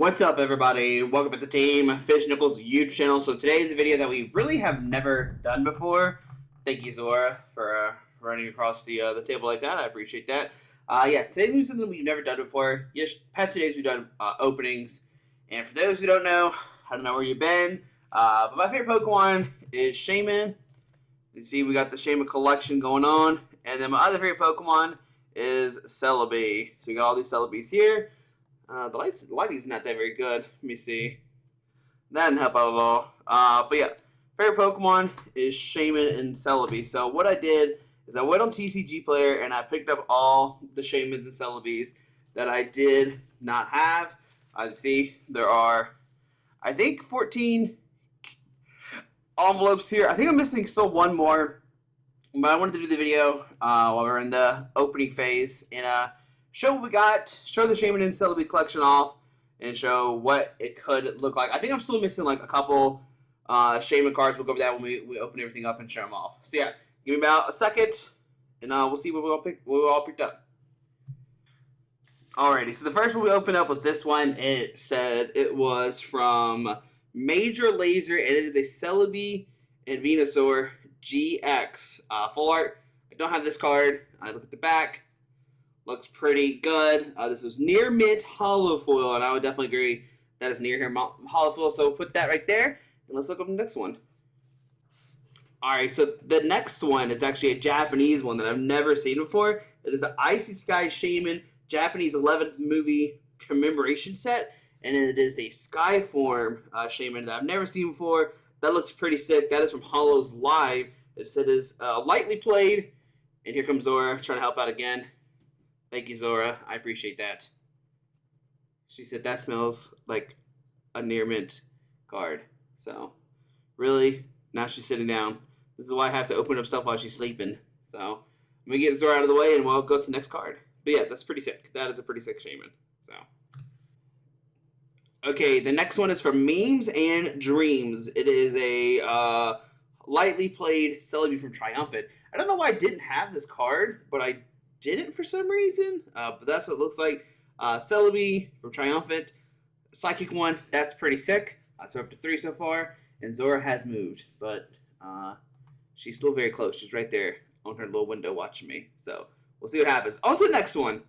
What's up, everybody? Welcome to the Team Fish Nichols YouTube channel. So today is a video that we really have never done before. Thank you, Zora, for running across the table like that. I appreciate that. Yeah, today's is something we've never done before. Yes, past 2 days we've done openings. And for those who don't know, I don't know where you've been, but my favorite Pokemon is Shaymin. You see, we got the Shaymin collection going on. And then my other favorite Pokemon is Celebi. So we got all these Celebis here. The lighting's not that very good. Let me see. That didn't help out at all. But yeah, favorite Pokemon is Shaymin and Celebi. So what I did is I went on TCG Player and I picked up all the Shaymins and Celebis that I did not have. As you see, there are, I think, 14 envelopes here. I think I'm missing still one more. But I wanted to do the video while we're in the opening phase and show what we got, show the Shaymin and Celebi collection off, and show what it could look like. I think I'm still missing like a couple Shaymin cards. We'll go over that when we open everything up and show them off. So yeah, give me about a second, and we'll see what we all picked up. Alrighty, so the first one we opened up was this one. It said it was from Major Laser, and it is a Celebi and Venusaur GX full art. I don't have this card. I look at the back. Looks pretty good. This is near mint hollow foil, and I would definitely agree that is near here hollow foil. So put that right there, and let's look up the next one. All right, so the next one is actually a Japanese one that I've never seen before. It is the Icy Sky Shaymin Japanese 11th movie commemoration set, and it is a Skyform Shaymin that I've never seen before. That looks pretty sick. That is from Hollow's Live. It said it is lightly played, and here comes Zora trying to help out again. Thank you, Zora. I appreciate that. She said that smells like a near mint card. So, really, now she's sitting down. This is why I have to open up stuff while she's sleeping. So, I'm going to get Zora out of the way and we'll go to the next card. But yeah, that's pretty sick. That is a pretty sick Shaymin. So, okay, the next one is from Memes and Dreams. It is a lightly played Celebi from Triumphant. I don't know why I didn't have this card, but I didn't for some reason, but that's what it looks like. Celebi from Triumphant, Psychic one, that's pretty sick. So we're up to 3 so far, and Zora has moved, but she's still very close. She's right there on her little window watching me. So we'll see what happens. On to the next one.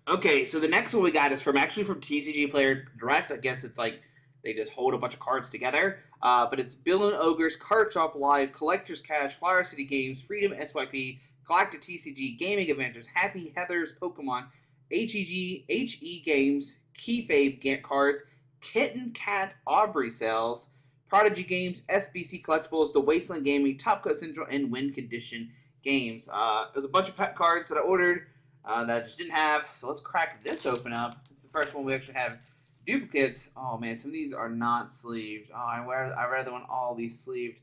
Okay, so the next one we got is actually from TCG Player Direct. I guess it's like they just hold a bunch of cards together. But it's Bill and Ogre's Card Shop Live, Collector's Cash, Flower City Games, Freedom SYP, Galactic TCG, Gaming Adventures, Happy Heather's Pokemon, HE Games, Keyfabe cards, Kitten Cat Aubrey Cells, Prodigy Games, SBC Collectibles, The Wasteland Gaming, Top Cut Central, and Win Condition Games. There's a bunch of pet cards that I ordered that I just didn't have, so let's crack this open up. It's the first one we actually have duplicates. Oh man, some of these are not sleeved. Oh, I rather want all these sleeved.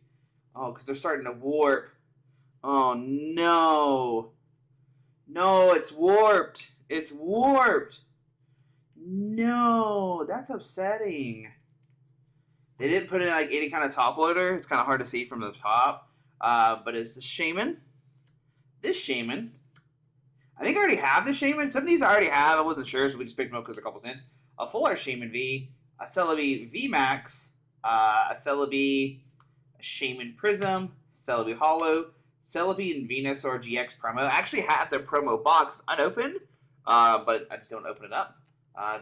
Oh, because they're starting to warp. Oh, no. No, it's warped. It's warped. No, that's upsetting. They didn't put in like any kind of top loader. It's kind of hard to see from the top. But it's the Shaymin. This Shaymin. I think I already have the Shaymin. Some of these I already have. I wasn't sure, so we just picked them up because a couple cents. A full art Shaymin V. A Celebi V Max. A Celebi Shaymin Prism. Celebi Hollow. Celebi and Venusaur GX promo. I actually have their promo box unopened, but I just don't open it up.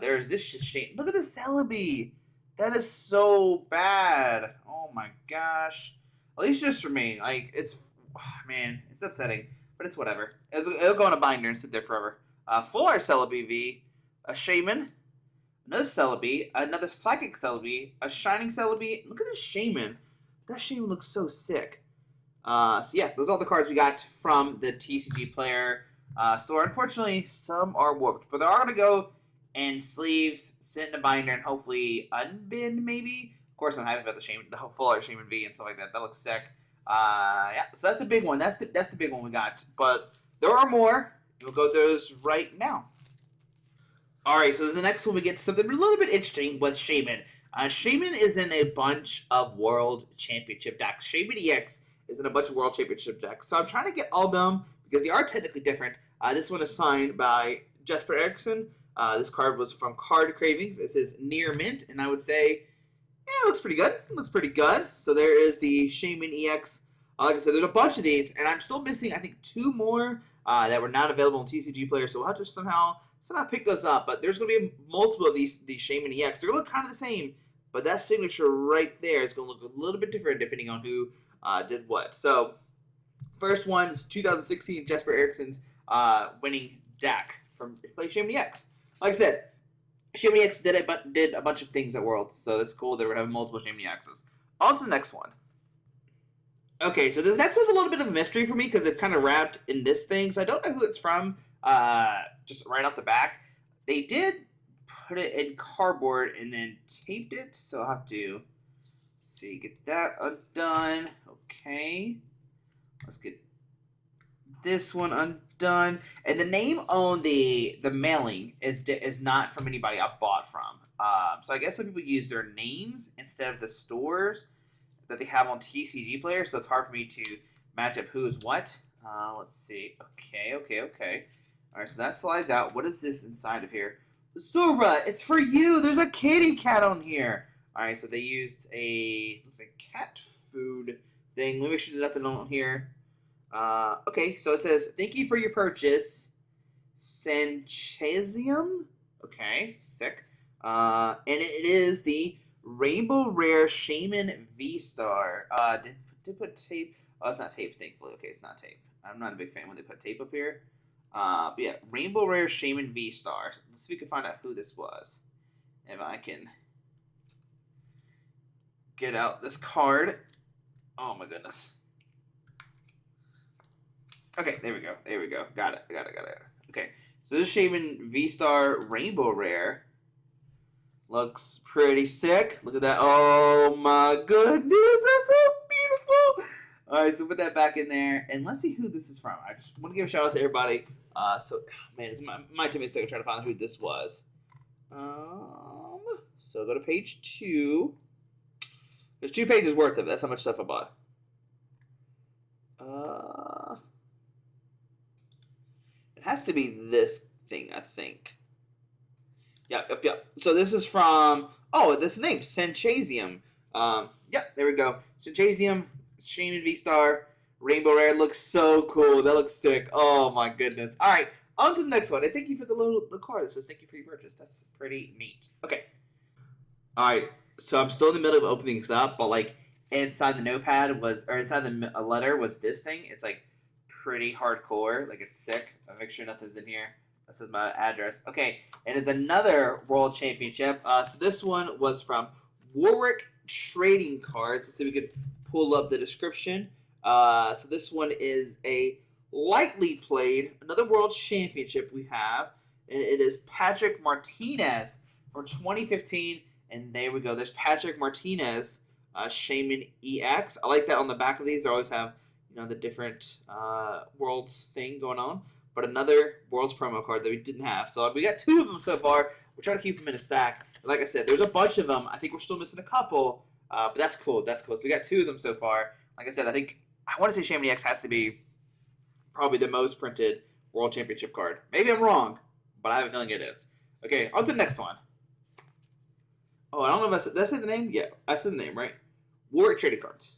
There's this shit. Look at the Celebi. That is so bad. Oh my gosh. At least just for me. Like, it's, man, it's upsetting, but it's whatever. It'll go in a binder and sit there forever. Full art Celebi V, a Shaymin, another Celebi, another Psychic Celebi, a Shining Celebi. Look at this Shaymin. That Shaymin looks so sick. So yeah, those are all the cards we got from the TCG Player store. Unfortunately, some are warped, but they are going to go in sleeves, sit in a binder, and hopefully unbin maybe. Of course, I'm happy about the full art Shaymin V and stuff like that. That looks sick. Yeah, so that's the big one. That's the big one we got. But there are more. We'll go through those right now. All right, so the next one we get to something a little bit interesting with Shaymin. Shaymin is in a bunch of World Championship decks. Shaymin EX is in a bunch of World Championship decks. So I'm trying to get all of them because they are technically different. This one is signed by Jesper Eriksson, This card was from Card Cravings. It says near mint, and I would say, yeah, it looks pretty good. It looks pretty good. So there is the Shaymin EX. Like I said, there's a bunch of these, and I'm still missing, I think, 2 more that were not available in TCG Player, so we'll have to somehow pick those up. But there's going to be multiple of these Shaymin EX. They're going to look kind of the same, but that signature right there is going to look a little bit different depending on who did what. So first one is 2016 Jesper Ericsson's winning deck from play Shaymin EX. Like I said, Shaymin EX did a bunch of things at Worlds, so that's cool that we're having multiple Shaymin EXs. On to the next one. Okay, so this next one's a little bit of a mystery for me because it's kind of wrapped in this thing, so I don't know who it's from just right off the back. They did put it in cardboard and then taped it, so I'll have to see, get that undone. Okay, let's get this one undone. And the name on the mailing is not from anybody I bought from. So I guess some people use their names instead of the stores that they have on TCG Player, so it's hard for me to match up who is what. Let's see. Okay. All right, so that slides out. What is this inside of here? Zora, it's for you. There's a kitty cat on here. All right, so they used looks like cat food thing. Let me make sure there's nothing on here. Okay, so it says, thank you for your purchase, Sanchezium. Okay, sick. And it is the Rainbow Rare Shaymin V-Star. Did put tape? Oh, it's not tape, thankfully. Okay, it's not tape. I'm not a big fan when they put tape up here. But yeah, Rainbow Rare Shaymin V-Star. Let's see if we can find out who this was. If I can get out this card. Oh my goodness. Okay, there we go. Got it. Okay, so this Shaymin V-Star Rainbow Rare looks pretty sick. Look at that. Oh my goodness, that's so beautiful. All right, so put that back in there, and let's see who this is from. I just want to give a shout out to everybody. Man, it's my teammates to try to find who this was. So go to page 2. There's 2 pages worth of it. That's how much stuff I bought. It has to be this thing, I think. Yep. So this is from, this name, Sanchezium. There we go. Sanchezium, Shaymin V-Star, Rainbow Rare. Looks so cool. That looks sick. Oh my goodness. All right, on to the next one. And thank you for the card that says thank you for your purchase. That's pretty neat. Okay. All right, so I'm still in the middle of opening this up, but like inside the notepad inside the letter was this thing. It's like pretty hardcore. Like it's sick. I'll make sure nothing's in here. This is my address. Okay, and it's another World Championship. So this one was from Warwick Trading Cards. Let's see if we can pull up the description. So this one is a lightly played, another World Championship we have. And it is Patrick Martinez from 2015. And there we go. There's Patrick Martinez, Shaymin EX. I like that on the back of these. They always have, the different Worlds thing going on. But another Worlds promo card that we didn't have. So we got 2 of them so far. We're trying to keep them in a stack. Like I said, there's a bunch of them. I think we're still missing a couple. But that's cool. So we got 2 of them so far. Like I said, I want to say Shaymin EX has to be probably the most printed World Championship card. Maybe I'm wrong, but I have a feeling it is. Okay, on to the next one. Oh, I don't know if did I say the name? Yeah, I said the name, right? Warwick Trading Cards.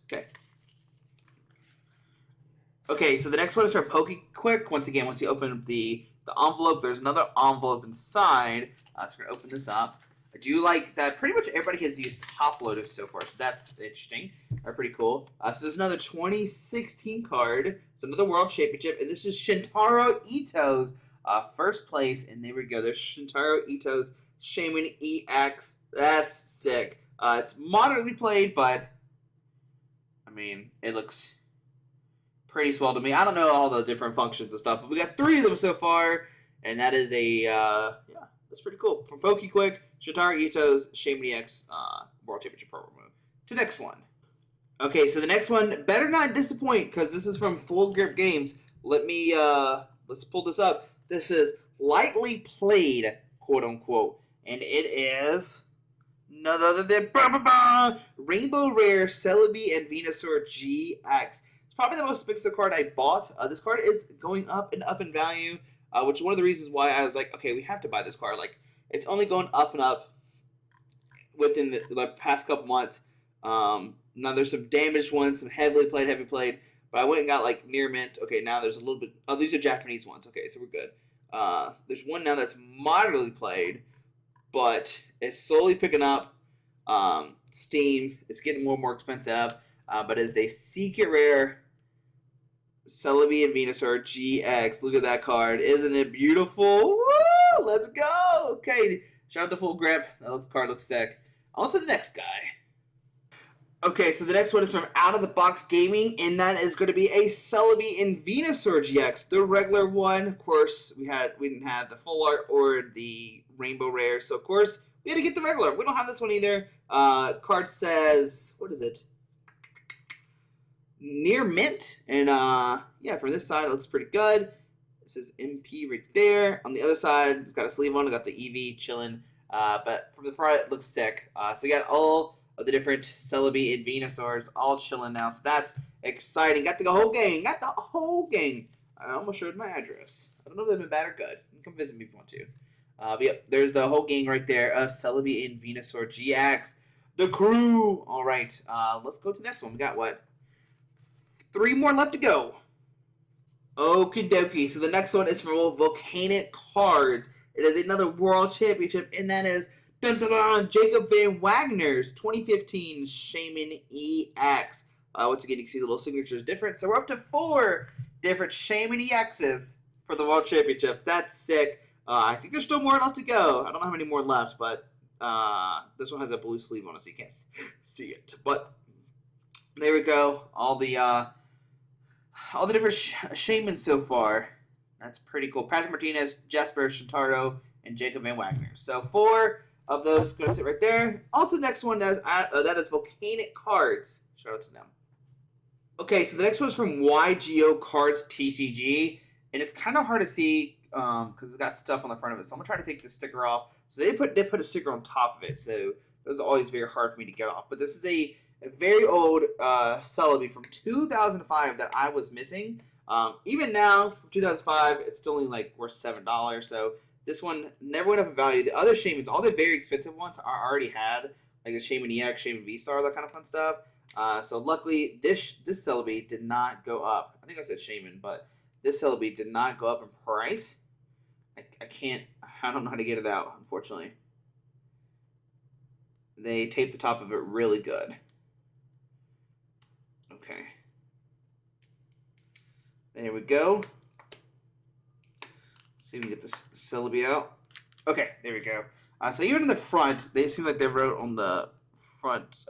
Okay, so the next one is from PokeQuick. Once again, once you open up the envelope, there's another envelope inside. So we're going to open this up. I do like that pretty much everybody has used top loaders so far, so that's interesting. They're pretty cool. So there's another 2016 card. So another World Championship, and this is Shintaro Ito's first place. And there we go. There's Shintaro Ito's Shaymin EX. That's sick. It's moderately played, but I mean, it looks pretty swell to me. I don't know all the different functions and stuff, but we got 3 of them so far, and that is that's pretty cool. From PokeQuick, Shintaro Ito's Shaymin EX World Championship program move. To the next one. Okay, so the next one better not disappoint because this is from Full Grip Games. Let's pull this up. This is lightly played, quote unquote, and it is none other than Rainbow Rare Celebi and Venusaur GX. It's probably the most expensive card I bought. This card is going up and up in value. which is one of the reasons why I was like, okay, we have to buy this card. Like, it's only going up and up within the past couple months. Now there's some damaged ones, some heavy played. But I went and got like near mint. Okay, now there's a little bit. Oh, these are Japanese ones. Okay, so we're good. There's one now that's moderately played, but it's slowly picking up steam. It's getting more and more expensive. But as a secret rare Celebi and Venusaur GX. Look at that card. Isn't it beautiful? Woo! Let's go. Okay, shout out to Full Grip. That card looks sick. On to the next guy. Okay, so the next one is from Out of the Box Gaming, and that is going to be a Celebi and Venusaur GX, the regular one. Of course, we didn't have the full art or the rainbow rare, so of course we had to get the regular. We don't have this one either. Card says, what is it? Near mint, and yeah, from this side it looks pretty good. This is MP right there. On the other side, it's got a sleeve on. It got the EV chilling, but from the front it looks sick. So we got all of the different Celebi and Venusaurs all chilling now. So that's exciting. Got the whole gang. I almost showed my address. I don't know if they've been bad or good. You can come visit me if you want to. But yep, there's the whole gang right there of Celebi and Venusaur GX. The crew. All right, let's go to the next one. We got what? 3 more left to go. Okie dokie. So the next one is from Volcanic Cards. It is another World Championship, and that is Jacob Van Wagner's 2015 Shaymin EX. Once again, you can see the little signatures different. So we're up to 4 different Shaymin EXs for the World Championship. That's sick. I think there's still more left to go. I don't know how many more left, but this one has a blue sleeve on it, so you can't see it. But there we go. All the different Shaymins so far. That's pretty cool. Patrick Martinez, Jasper Shintaro, and Jacob Van Wagner. So 4 of those going to sit right there. Also, the next one that is Volcanic Cards. Shout out to them. Okay, so the next one is from YGO Cards TCG, and it's kind of hard to see because it's got stuff on the front of it. So I'm gonna try to take the sticker off. So they put a sticker on top of it. So those are always very hard for me to get off. But this is a very old Celebi from 2005 that I was missing. Even now, from 2005, it's still only like worth $7. So this one never went up in value. The other Shaymins, all the very expensive ones, I already had, like the Shaymin EX, Shaymin V-Star, that kind of fun stuff. So luckily, this Celebi did not go up. I think I said Shaymin, but this Celebi did not go up in price. I don't know how to get it out, unfortunately. They taped the top of it really good. Okay. There we go. Let's see if we can get this Celebi out. Okay, there we go. So even in the front, they seem like they wrote on the front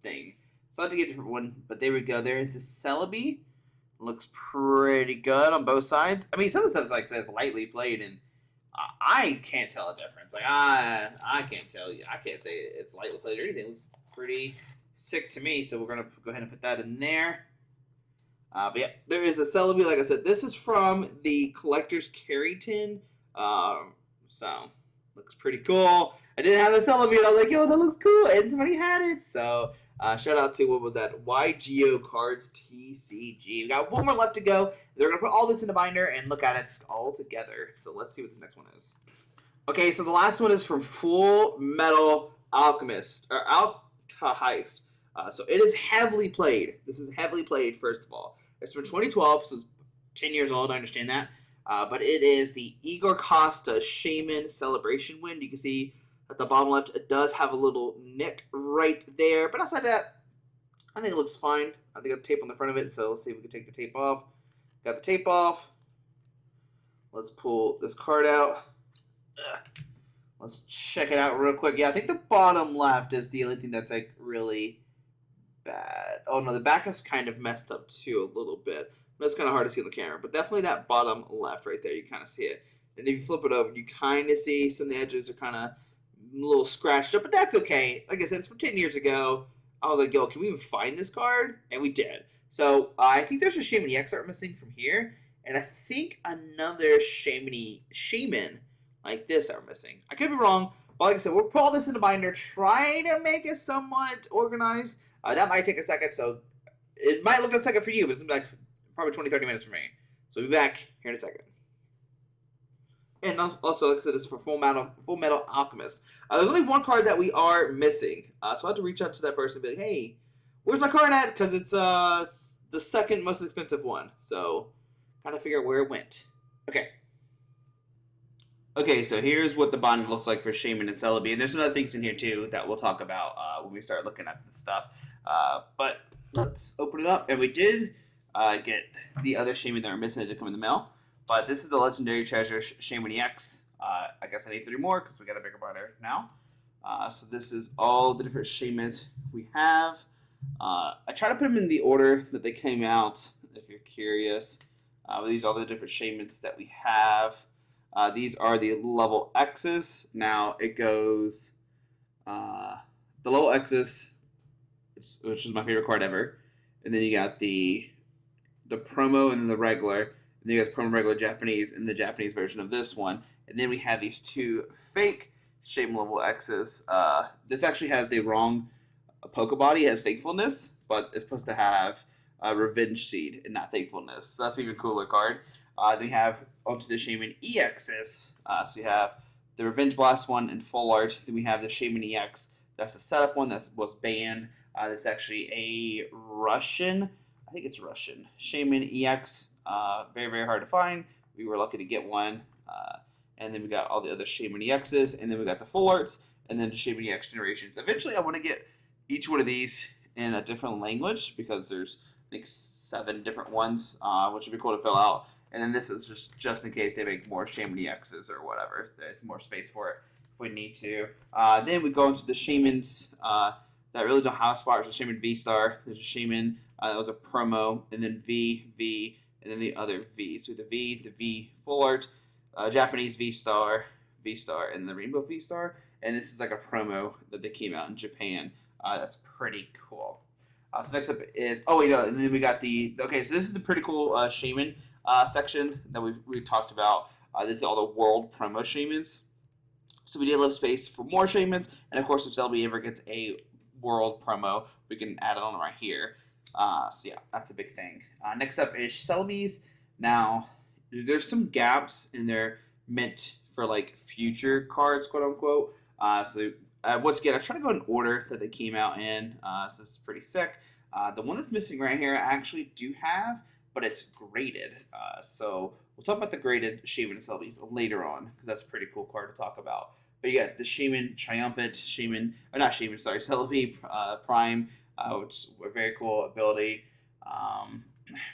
thing. So I have to get a different one, but there we go. There is the Celebi. Looks pretty good on both sides. I mean, some of the stuff like says lightly played, and I can't tell a difference. Like I can't tell you. I can't say it's lightly played or anything. It looks pretty sick to me. So we're gonna go ahead and put that in there. But yeah, there is a Celebi. Like I said, this is from the Collector's Carry Tin. So looks pretty cool. I didn't have a Celebi, and I was like, yo, that looks cool, and somebody had it. So shout out to, what was that, YGO Cards TCG. We got 1 more left to go. They're going to put all this in the binder and look at it all together. So let's see what this next one is. Okay, so the last one is from Full Metal Alchemist, or Alchahist. So it is heavily played. This is heavily played, first of all. It's from 2012, so it's 10 years old, I understand that. But it is the Igor Costa Shaymin Celebration win. You can see at the bottom left, it does have a little nick right there. But outside that, I think it looks fine. I think I have tape on the front of it, so let's see if we can take the tape off. Got the tape off. Let's pull this card out. Let's check it out real quick. Yeah, I think the bottom left is the only thing that's like really bad. Oh no, the back is kind of messed up too a little bit. That's kind of hard to see on the camera, but definitely that bottom left right there, you kind of see it. And if you flip it over, you kind of see some of the edges are kind of a little scratched up, but that's okay. Like I said, it's from 10 years ago. I was like, yo, can we even find this card? And we did. So I think there's a Shaymin EX art missing from here, and I think another Shaymin like this are missing. I could be wrong, but like I said, we'll put all this in the binder, try to make it somewhat organized. That might take a second, so it might look a second for you, but it's going to be like probably 20-30 minutes for me. So we'll be back here in a second. And also, like I said, this is for Full Metal Alchemist. There's only one card that we are missing, so I have to reach out to that person and be like, "Hey, where's my card at?" Because it's the second most expensive one. So, kind of figure out where it went. Okay. Okay, so here's what the bond looks like for Shaymin and Celebi. And there's some other things in here too that we'll talk about when we start looking at this stuff. But let's open it up. And we did get the other Shaymin that are missing to come in the mail. But this is the Legendary Treasure Shaymin EX. I guess I need 3 more because we got a bigger binder now. So this is all the different Shaymins we have. I try to put them in the order that they came out, if you're curious. These are all the different Shaymins that we have. These are the level X's. Now it goes the level X's, which is my favorite card ever, and then you got the promo and then the regular, and then you got the promo regular Japanese and the Japanese version of this one, and then we have these 2 fake Shaymin level X's. This actually has the wrong Pokebody. It has Thankfulness, but it's supposed to have Revenge Seed and not Thankfulness. So that's an even cooler card. Then we have onto the Shaymin EXs. So we have the Revenge Blast one in full art. Then we have the Shaymin EX. That's the setup one that was banned. That's actually a Russian. I think it's Russian. Shaymin EX. Very, very hard to find. We were lucky to get one. And then we got all the other Shaymin EXs. And then we got the full arts. And then the Shaymin EX generations. Eventually, I want to get each one of these in a different language because there's, I think, 7 different ones, which would be cool to fill out. And then this is just in case they make more Shaymin EXs or whatever. There's more space for it if we need to. Then we go into the Shaymins that really don't have spots. The Shaymin V-Star. There's a Shaymin that was a promo. And then V, and then the other V. So the V full art, Japanese V-Star, and the Rainbow V-Star. And this is like a promo that they came out in Japan. That's pretty cool. So next up is, and then we got so this is a pretty cool Shaymin section that we've talked about. This is all the world promo Shaymins. So we did leave space for more Shaymins, and of course if Celebi ever gets a world promo, we can add it on right here. So yeah, that's a big thing. Next up is Celebis. Now, there's some gaps in there meant for like future cards, quote unquote. Once again, I try to go in order that they came out in. So this is pretty sick. The one that's missing right here, I actually do have, but it's graded. So we'll talk about the graded Shaymin and Celebis later on, because that's a pretty cool card to talk about. But you got the Shaymin Triumphant, Celebi Prime, which is a very cool ability.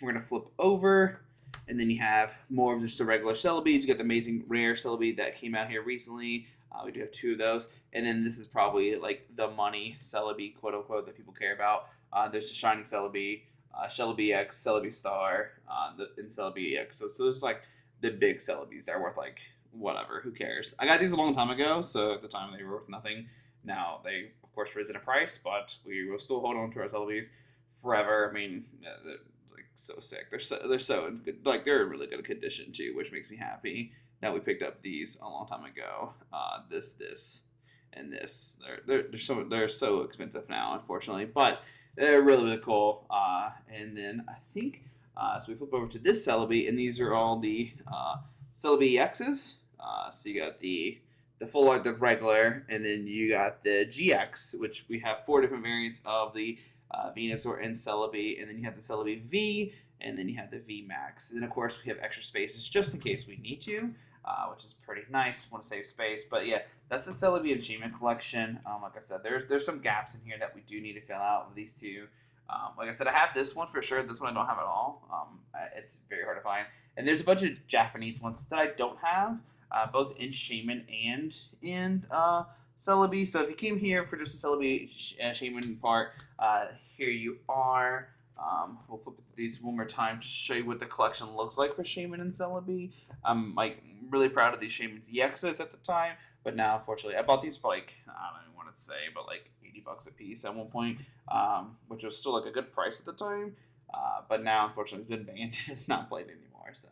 We're going to flip over, and then you have more of just the regular Celebis. You got the amazing rare Celebi that came out here recently. We do have 2 of those. And then this is probably like the money Celebi, quote unquote, that people care about. There's the Shining Celebi, Celebi X, Celebi Star, and Celebi EX. So there's like the big Celebis that are worth like whatever. Who cares? I got these a long time ago, so at the time they were worth nothing. Now they, of course, risen in price, but we will still hold on to our Celebis forever. I mean, they're like so sick. They're so in good, like they're in really good condition too, which makes me happy that we picked up these a long time ago. This, and this. They're so expensive now, unfortunately, but they're really, really cool. And then I think so we flip over to this Celebi, and these are all the Celebi EXs. So you got the full art, the regular, and then you got the GX, which we have 4 different variants of the Venusaur and Celebi, and then you have the Celebi V, and then you have the V Max. And then of course we have extra spaces just in case we need to. Which is pretty nice. Want to save space, but yeah, that's the Celebi and Shaymin collection. Like I said, there's some gaps in here that we do need to fill out with these 2. Like I said, I have this one for sure. This one I don't have at all. It's very hard to find. And there's a bunch of Japanese ones that I don't have, both in Shaymin and in Celebi. So if you came here for just the Celebi Shaymin part, here you are. We'll flip these one more time to show you what the collection looks like for Shaymin and Celebi. I'm like really proud of these Shaymin EXs at the time, but now unfortunately I bought these for like, I don't even want to say, but like $80 a piece at one point, which was still like a good price at the time. But now unfortunately it's been banned. It's not played anymore. So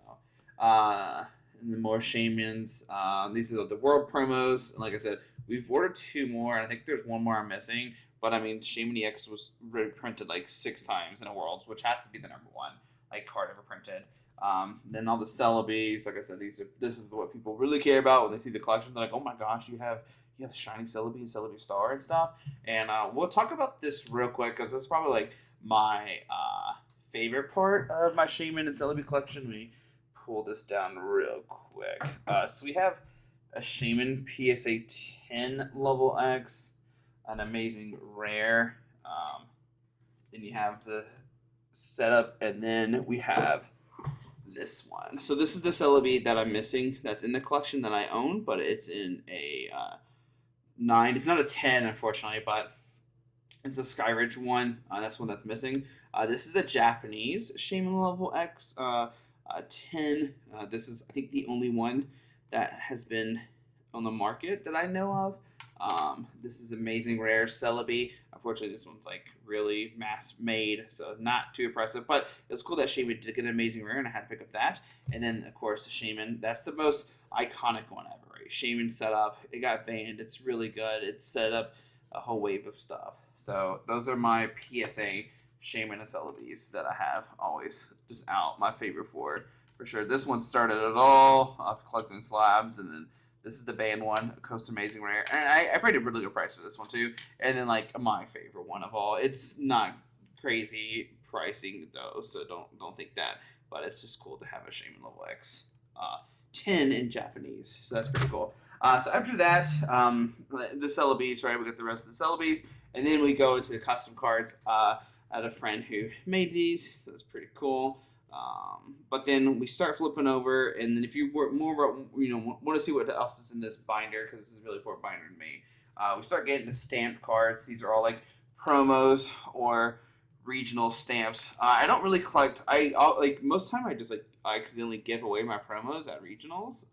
and then more Shaymins. These are the world promos, and like I said, we've ordered 2 more, and I think there's 1 more I'm missing. But I mean, Shaymin EX was reprinted like 6 times in a Worlds, which has to be the #1 like card ever printed. Then all the Celebes, like I said, this is what people really care about when they see the collection. They're like, oh my gosh, you have Shining Celebi and Celebi Star and stuff. And we'll talk about this real quick because it's probably like my favorite part of my Shaymin and Celebi collection. Let me pull this down real quick. So we have a Shaymin PSA 10 level X, an amazing rare. Then you have the setup, and then we have this one. So this is the Celebi that I'm missing. That's in the collection that I own, but it's in a 9. It's not a 10, unfortunately, but it's a Skyridge one. That's one that's missing. This is a Japanese Shaymin level X 10. This is, I think, the only one that has been on the market that I know of. This is amazing rare Celebi. Unfortunately, this one's like really mass made, so not too impressive. But it was cool that Shaymin did get an amazing rare, and I had to pick up that. And then, of course, the Shaymin. That's the most iconic one ever. Right? Shaymin setup. It got banned. It's really good. It set up a whole wave of stuff. So those are my PSA Shaymin and Celebis that I have always just out. My favorite for sure. This one started it all, collecting slabs, and then this is the banned one, Coast Amazing Rare. And I paid a really good price for this one too. And then like my favorite one of all. It's not crazy pricing though, so don't think that. But it's just cool to have a Shaymin level X 10 in Japanese. So that's pretty cool. So after that, the Celebis, right? We got the rest of the Celebis. And then we go into the custom cards. I had a friend who made these, so that's pretty cool. But then we start flipping over, and then if you want to see what else is in this binder, because this is a really important binder to me, we start getting the stamped cards. These are all like promos or regional stamps. I don't really collect. I'll, like most of the time, I just like I accidentally give away my promos at regionals.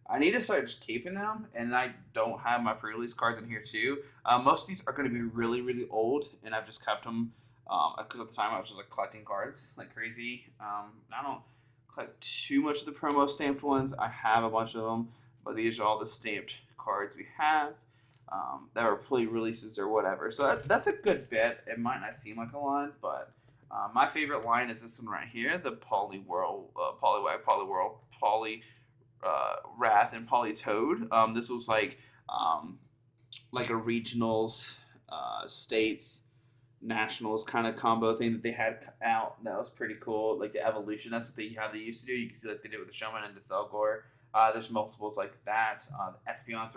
I need to start just keeping them, and I don't have my pre-release cards in here too. Most of these are going to be really, really old, and I've just kept them because at the time I was just like collecting cards like crazy. I don't collect too much of the promo stamped ones. I have a bunch of them, but these are all the stamped cards we have that are pre-releases or whatever. So that's a good bit. It might not seem like a lot, but my favorite line is this one right here, the Poliwhirl, Poliwag, Poliwhirl, Wrath, and Politoad. This was like a regionals, states, nationals kind of combo thing that they had out. That was pretty cool. Like the evolution, that's what they used to do. You can see like they did with the Showman and the Selgor. There's multiples like that. The Espeons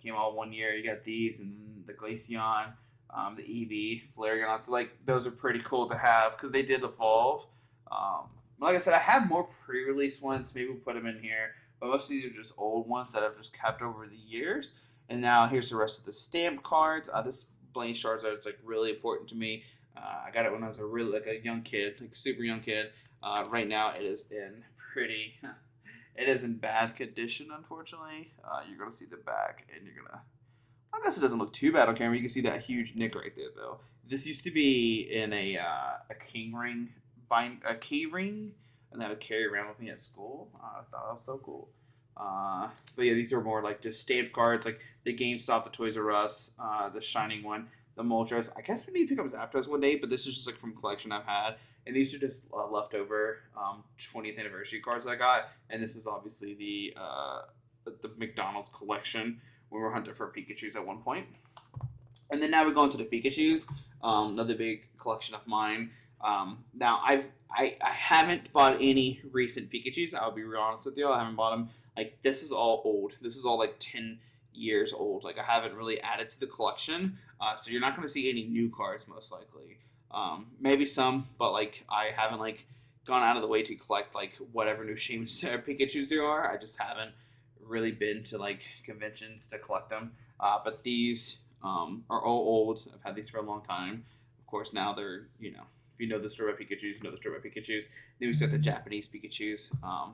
came all one year. You got these, and then the Glaceon, the Eevee, Flareon. So like those are pretty cool to have because they did evolve. Like I said, I have more pre-release ones. Maybe we'll put them in here. But most of these are just old ones that I've just kept over the years. And now here's the rest of the stamped cards. This Blaine Charizard is like really important to me. I got it when I was a young kid, like a super young kid. Right now it is in bad condition, unfortunately. You're gonna see the back, and I guess it doesn't look too bad on camera. You can see that huge nick right there, though. This used to be in a key ring, and that would carry around with me at school. I thought that was so cool. But yeah, these are more like just stamped cards, like the GameStop, the Toys R Us, the Shining one, the Moltres. I guess we need to pick up Zapdos one day, but this is just like from collection I've had, and these are just leftover 20th anniversary cards that I got. And this is obviously the McDonald's collection when we were hunting for Pikachus at one point. And then now we go into the Pikachus, another big collection of mine. Now I haven't bought any recent Pikachus. I'll be real honest with you. I haven't bought them. Like this is all old. This is all like 10 years old. Like I haven't really added to the collection. So you're not going to see any new cards most likely. Maybe some, but like I haven't like gone out of the way to collect like whatever new Shaymin Pikachus there are. I just haven't really been to like conventions to collect them. But these are all old. I've had these for a long time. Of course, now they're, if you know the story about Pikachus, you know the story about Pikachus. Then we got the Japanese Pikachus,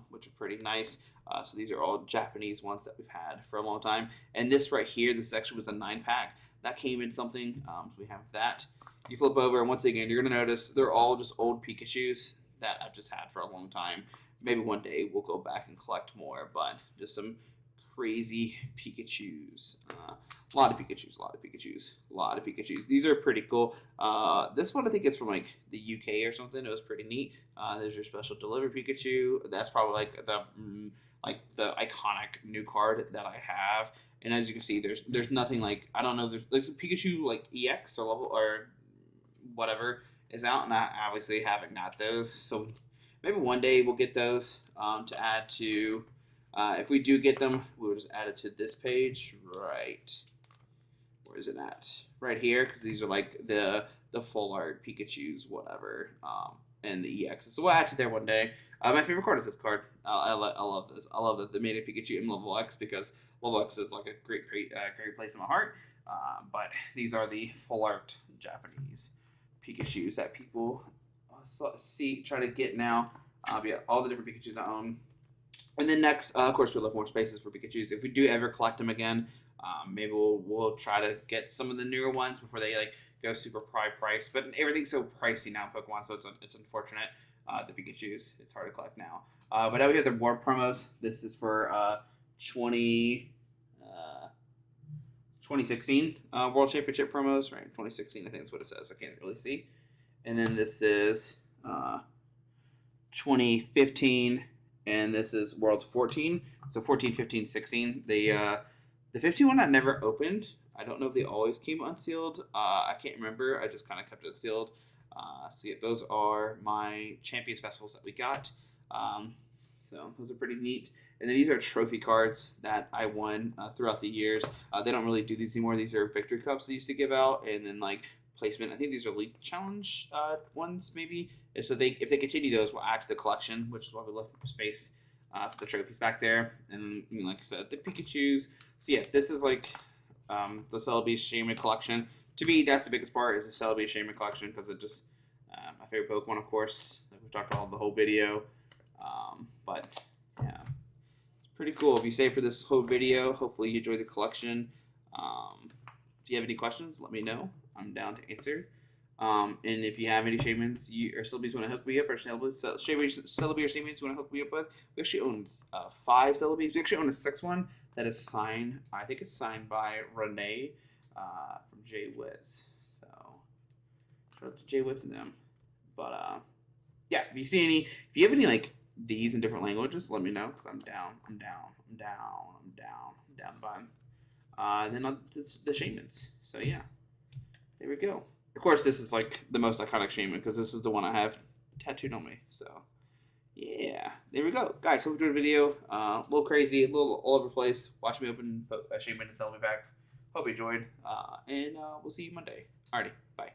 which are pretty nice. So these are all Japanese ones that we've had for a long time. And this right here, this section was a 9-pack. That came in something. So we have that. You flip over, and once again, you're going to notice they're all just old Pikachus that I've just had for a long time. Maybe one day we'll go back and collect more, but just some crazy Pikachus. A lot of Pikachus, a lot of Pikachus, a lot of Pikachus. These are pretty cool. This one I think it's from like the UK or something. It was pretty neat. There's your special delivery Pikachu. That's probably like the iconic new card that I have. And as you can see, there's nothing like, I don't know, there's Pikachu like EX or level or whatever is out, and I obviously haven't got those. So maybe one day we'll get those to add to. If we do get them, we'll just add it to this page, right? Where is it at? Right here, because these are like the full art Pikachu's, whatever, and the EX. So we'll add it there one day. My favorite card is this card. I love this. I love that they made a Pikachu in level X because level X is like a great place in my heart. But these are the full art Japanese Pikachus that people try to get now. Yeah, all the different Pikachus I own. And then next, of course, we'll have more spaces for Pikachus. If we do ever collect them again, maybe we'll try to get some of the newer ones before they like go super price. But everything's so pricey now in Pokemon, so it's unfortunate. The Pikachus, it's hard to collect now. But now we have the Warp promos. This is for 2016 World Championship promos, right? 2016, I think is what it says. I can't really see. And then this is 2015. And this is Worlds 14. So 14, 15, 16. The 15 one I never opened. I don't know if they always came unsealed. I can't remember. I just kind of kept it sealed. So yeah, those are my Champions Festivals that we got. So those are pretty neat. And then these are trophy cards that I won throughout the years. They don't really do these anymore. These are victory cups they used to give out. And then like placement. I think these are League Challenge ones maybe. If they continue those, we'll add to the collection, which is why we left space for the trophies back there. And like I said, the Pikachus. So yeah, this is like the Celebi Shaymin collection. To me, that's the biggest part is the Celebi Shaymin collection because it just my favorite Pokemon, of course. Like we talked about the whole video. But yeah, it's pretty cool. If you stay for this whole video, hopefully you enjoy the collection. If you have any questions, let me know. I'm down to answer. And if you have any Shaymins or Celebis want to hook me up, or Celebi or Shaymins you want to hook me up with, we actually own 5 Celebis. We actually own a 6th one that is signed. I think it's signed by Renee from Jay Wiz. So shout out to Jay Wiz and them. But yeah, if you have any like these in different languages, let me know because I'm down the bottom. Then the Shaymins. So yeah, there we go. Of course, this is like the most iconic Shaymin because this is the one I have tattooed on me. So, yeah, there we go, guys. Hope you enjoyed the video. A little crazy, a little all over the place. Watch me open Shaymin and Celebi packs. Hope you enjoyed, and we'll see you Monday. Alrighty, bye.